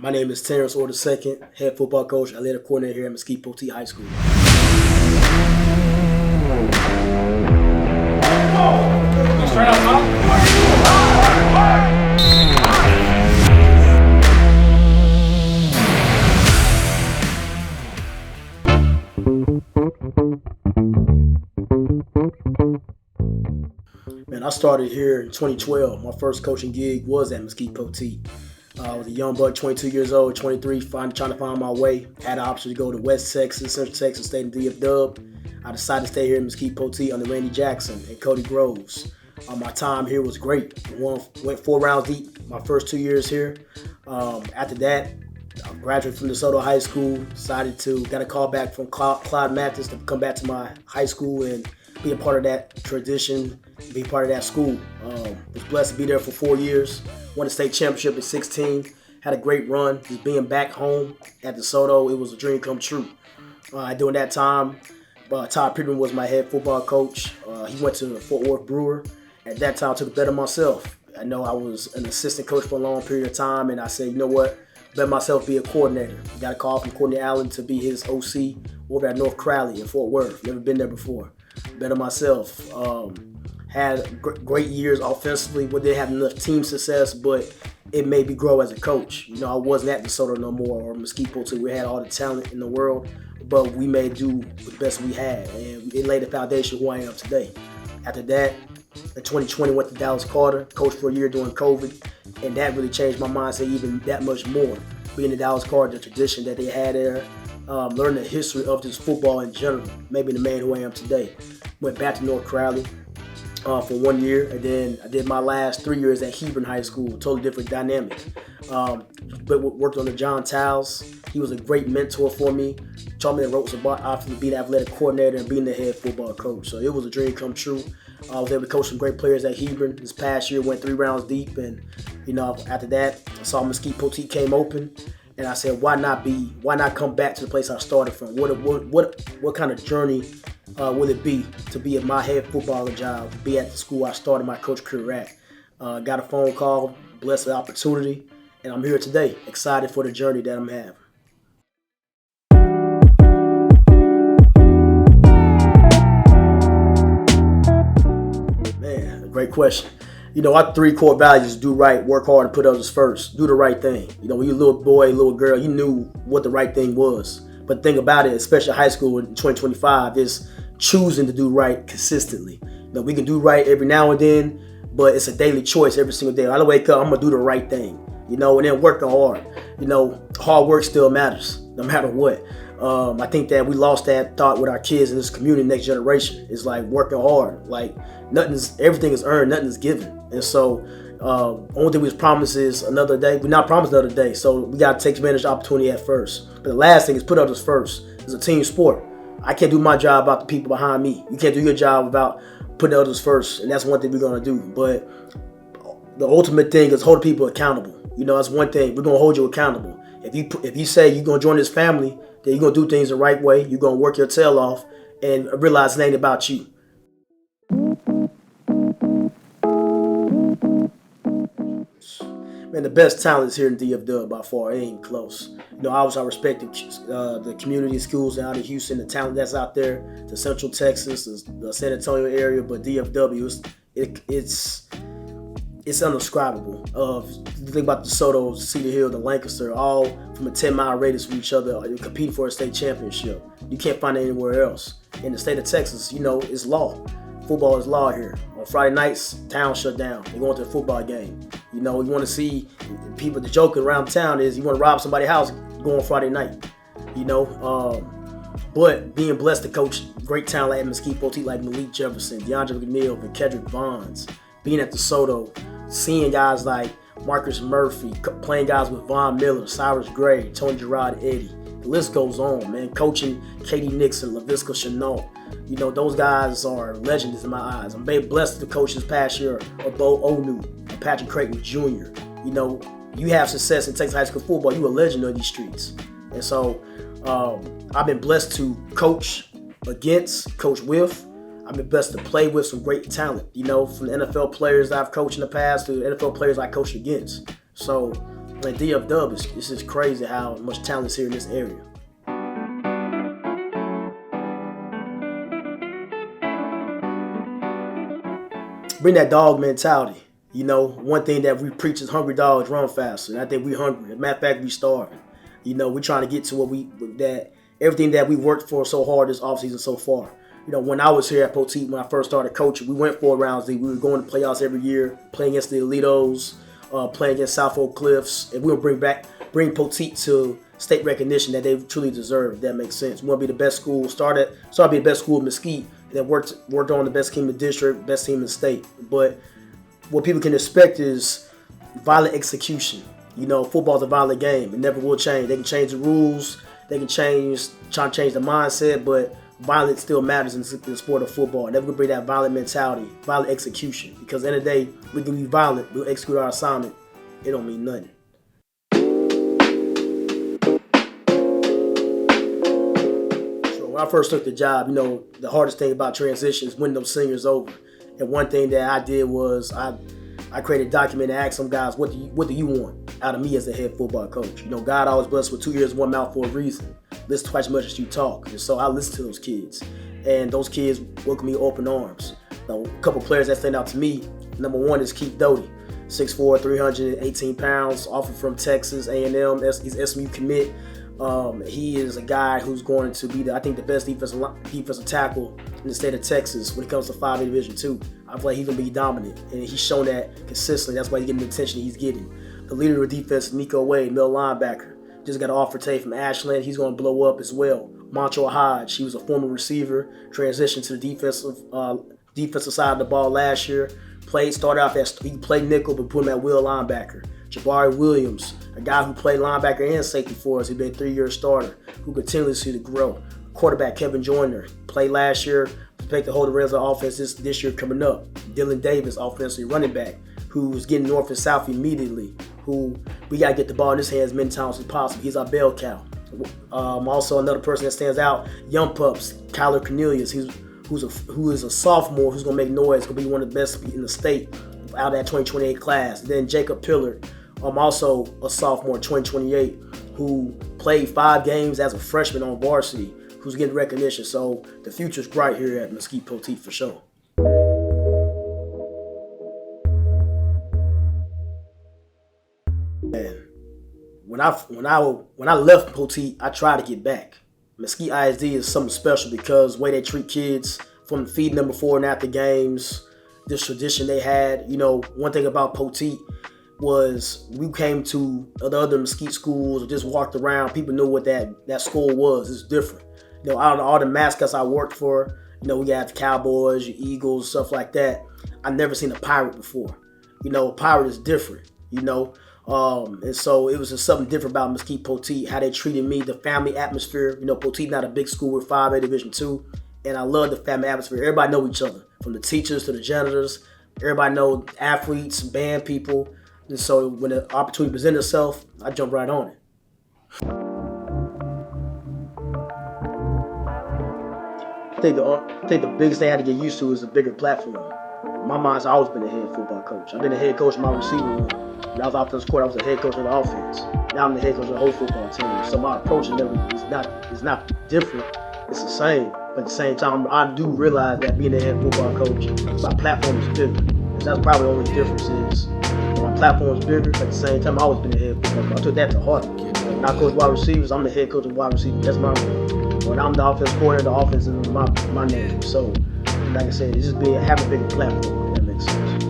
My name is Terrance Orr II, head football coach, athletic coordinator here at Poteet High School. Straight up top. Man, I started here in 2012. My first coaching gig was at Poteet. I was a young buck, 22 years old, 23, trying to find my way. Had the option to go to West Texas, Central Texas, stay in DFW. I decided to stay here in Poteet under Randy Jackson and Cody Groves. My time here was great. Went 4 rounds deep my first 2 years here. After that, I graduated from DeSoto High School. Got a call back from Clyde Mathis to come back to my high school and be a part of that tradition, be part of that school. Was blessed to be there for 4 years. Won the state championship at 16. Had a great run. Just being back home at DeSoto, it was a dream come true. During that time, Todd Pittman was my head football coach. He went to Fort Worth Brewer. At that time, I took a bet on myself. I know I was an assistant coach for a long period of time, and I said, you know what? Bet myself be a coordinator. Got a call from Courtney Allen to be his OC over at North Crowley in Fort Worth. Never been there before. Bet on myself. Had great years offensively. We didn't have enough team success, but it made me grow as a coach. You know, I wasn't at DeSoto no more or Poteet. We had all the talent in the world, but we made do the best we had, and it laid the foundation who I am today. After that, in 2020, went to Dallas Carter, coached for a year during COVID, and that really changed my mindset even that much more. Being in Dallas Carter, the tradition that they had there, learning the history of just football in general, made me the man who I am today. Went back to North Crowley for 1 year, and then I did my last 3 years at Hebron High School, totally different dynamic. But worked under John Towles. He was a great mentor for me. Taught me the ropes about obviously being an athletic coordinator and being the head football coach. So it was a dream come true. I was able to coach some great players at Hebron. This past year, went 3 rounds deep, and after that, I saw Poteet came open, and I said, why not come back to the place I started from? What kind of journey will it be to be at my head footballer job, be at the school I started my coach career at? Got a phone call, blessed the opportunity, and I'm here today, excited for the journey that I'm having. Man, great question. Our 3 core values: do right, work hard, and put others first. Do the right thing. When you're a little boy, little girl, you knew what the right thing was. But the thing about it, especially high school in 2025, is choosing to do right consistently. We can do right every now and then, but it's a daily choice every single day. I wake up, I'm going to do the right thing, and then working hard. Hard work still matters, no matter what. I think that we lost that thought with our kids in this community, next generation. It's like working hard. Like everything is earned, nothing is given. And so, only thing we was promised is another day. We're not promised another day, so we got to take advantage of the opportunity at first. But the last thing is put others first. It's a team sport. I can't do my job without the people behind me. You can't do your job without putting others first, and that's one thing we're going to do. But the ultimate thing is holding people accountable. That's one thing. We're going to hold you accountable. If you say you're going to join this family, then you're going to do things the right way. You're going to work your tail off and realize it ain't about you. Man, the best talent is here in DFW by far. It ain't close. I respect the community schools out of Houston, the talent that's out there, the Central Texas, the San Antonio area, but DFW, it's undescribable. You think about the DeSoto, Cedar Hill, the Lancaster, all from a 10-mile radius from each other, competing for a state championship. You can't find it anywhere else. In the state of Texas, it's law. Football is law here. On Friday nights, town shut down. They going to a football game. You want to see people. The joke around town is you want to rob somebody's house, go on Friday night. But being blessed to coach great talent at Poteet like Malik Jefferson, DeAndre McNeil, and Kedrick Vaughns, being at DeSoto, seeing guys like Marcus Murphy, playing guys with Von Miller, Cyrus Gray, Tony Gerard, Eddie. The list goes on, man. Coaching Katie Nixon, LaVisca Chenault. Those guys are legends in my eyes. I'm very blessed to coach this past year of Bo Onu and Patrick Creighton Jr. You have success in Texas high school football, you a legend on these streets. And so I've been blessed to coach against, coach with. I've been blessed to play with some great talent, from the NFL players that I've coached in the past to the NFL players I coached against. So Like DFW, it's just crazy how much talent is here in this area. Bring that dog mentality. You know, one thing that we preach is hungry dogs run faster. And I think we hungry. As a matter of fact, we starving. You know, we're trying to get to everything that we worked for so hard this offseason so far. You know, when I was here at Poteet, when I first started coaching, we went 4 rounds. We were going to playoffs every year, playing against the Elitos, playing against South Oak Cliffs. And we'll bring Poteet to state recognition that they truly deserve, if that makes sense. We want to be the best school. Started to be the best school in Mesquite, and then worked on the best team in the district, best team in the state. But what people can expect is violent execution. You know, football's a violent game. It never will change. They can change the rules. They can try to change the mindset, but violence still matters in the sport of football. Never gonna bring that violent mentality, violent execution. Because at the end of the day, we can be violent. We'll execute our assignment. It don't mean nothing. So when I first took the job, you know, the hardest thing about transition is winning those seniors over. And one thing that I did was I created a document and asked some guys, what do you want out of me as a head football coach? You know, God always blessed with 2 ears, 1 mouth for a reason. Listen twice as much as you talk. And so I listened to those kids. And those kids welcomed me open arms. Now, a couple players that stand out to me. Number 1 is Keith Doty, 6'4", 318 pounds, offered from Texas A&M. He's SMU commit. He is a guy who's going to be, the best defensive tackle in the state of Texas when it comes to 5A Division II. I feel like he's going to be dominant, and he's shown that consistently. That's why he's getting the attention he's getting. The leader of the defense is Nico Wade, middle linebacker. Just got an offer today from Ashland. He's going to blow up as well. Montrell Hodge, he was a former receiver, transitioned to the defensive side of the ball last year. Started off he played nickel, but put him at will linebacker. Jabari Williams, a guy who played linebacker and safety for us. He's been a 3-year starter who continues to grow. Quarterback Kevin Joyner, played last year, expect to hold the reins of the offense this year coming up. Dylan Davis, offensive running back, who's getting north and south immediately, who we got to get the ball in his hands as many times as possible. He's our bell cow. Also another person that stands out, young pups, Kyler Cornelius, who is a sophomore who's going to make noise, going to be one of the best in the state out of that 2028 class. Then Jacob Pillard, also a sophomore, 2028, who played 5 games as a freshman on varsity, who's getting recognition. So the future's bright here at Mesquite Poteet for sure. And when I left Poteet, I tried to get back. Mesquite ISD is something special because the way they treat kids, from feeding them before and after games, this tradition they had. You know, one thing about Poteet was we came to the other Mesquite schools or just walked around. People knew what that school was. It's different. You know, out of all the mascots I worked for, you know, we got the Cowboys, your Eagles, stuff like that. I've never seen a pirate before. You know, a pirate is different, you know. And so it was just something different about Mesquite Poteet, how they treated me, the family atmosphere. You know, Poteet not a big school with 5A Division II, and I love the family atmosphere. Everybody know each other, from the teachers to the janitors. Everybody know athletes, band people. And so when the opportunity presented itself, I jumped right on it. I think the biggest thing I had to get used to is a bigger platform. In my mind's always been a head football coach. I've been a head coach in my receiver room. When I was offensive court, I was a head coach of the offense. Now I'm the head coach of the whole football team. So my approach is not different. It's the same. But at the same time, I do realize that being a head football coach, my platform is bigger. And that's probably the only difference is my platform is bigger. But at the same time, I've always been a head football coach. I took that to heart. When I coach wide receivers, I'm the head coach of wide receivers. That's my role. When I'm the offensive coordinator, the offense is my name. So, like I said, it's just having a bigger platform, if that makes sense.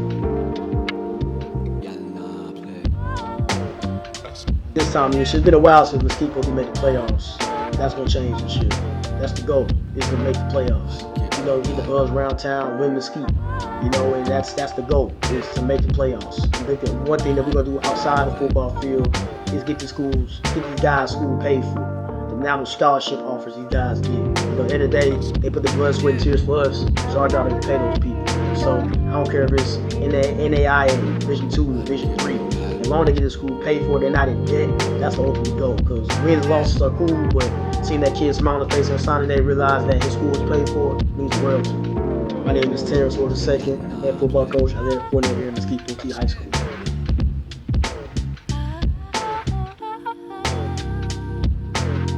This time, it's been a while since Mesquite Poteet made the playoffs. That's going to change this year. That's the goal, is to make the playoffs. You know, get the buzz around town, win Mesquite. You know, and that's the goal, is to make the playoffs. I think that one thing that we're going to do outside the football field is get these guys school paid for. The amount of scholarship offers these guys get. But at the end of the day, they put the blood, sweat, and tears for us. It's our job to pay those people. So I don't care if it's NAIA, Division 2, Division 3. As long as they get the school paid for, they're not in debt. That's the ultimate goal. Because wins and losses are cool, but seeing that kid smile on the face on Sunday, they realize that his school is paid for means the world to me. My name is Terrance Orr II, head football coach. I live here in Mesquite High School.